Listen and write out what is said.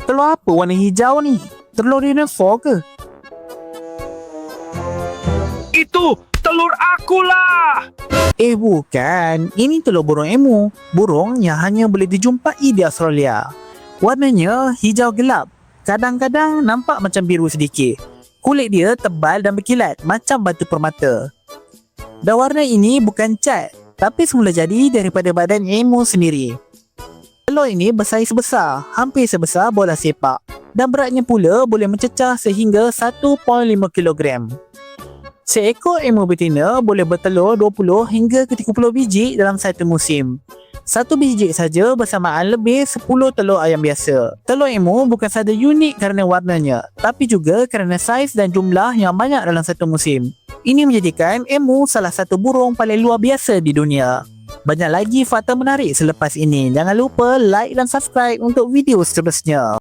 Telur apa warna hijau ni? Telur dinosaur ke? Itu telur akulah. Bukan. Ini telur burung emu. Burung yang hanya boleh dijumpai di Australia. Warnanya hijau gelap. Kadang-kadang nampak macam biru sedikit. Kulit dia tebal dan berkilat macam batu permata. Dan warna ini bukan cat, tapi semula jadi daripada badan emu sendiri. Telur ini bersaiz besar, hampir sebesar bola sepak. Dan beratnya pula boleh mencecah sehingga 1.5 kilogram. Seekor emu betina boleh bertelur 20 hingga ke 30 biji dalam satu musim. Satu biji saja bersamaan lebih 10 telur ayam biasa. Telur emu bukan sahaja unik kerana warnanya, tapi juga kerana saiz dan jumlah yang banyak dalam satu musim. Ini menjadikan emu salah satu burung paling luar biasa di dunia. Banyak lagi fakta menarik selepas ini. Jangan lupa like dan subscribe untuk video seterusnya.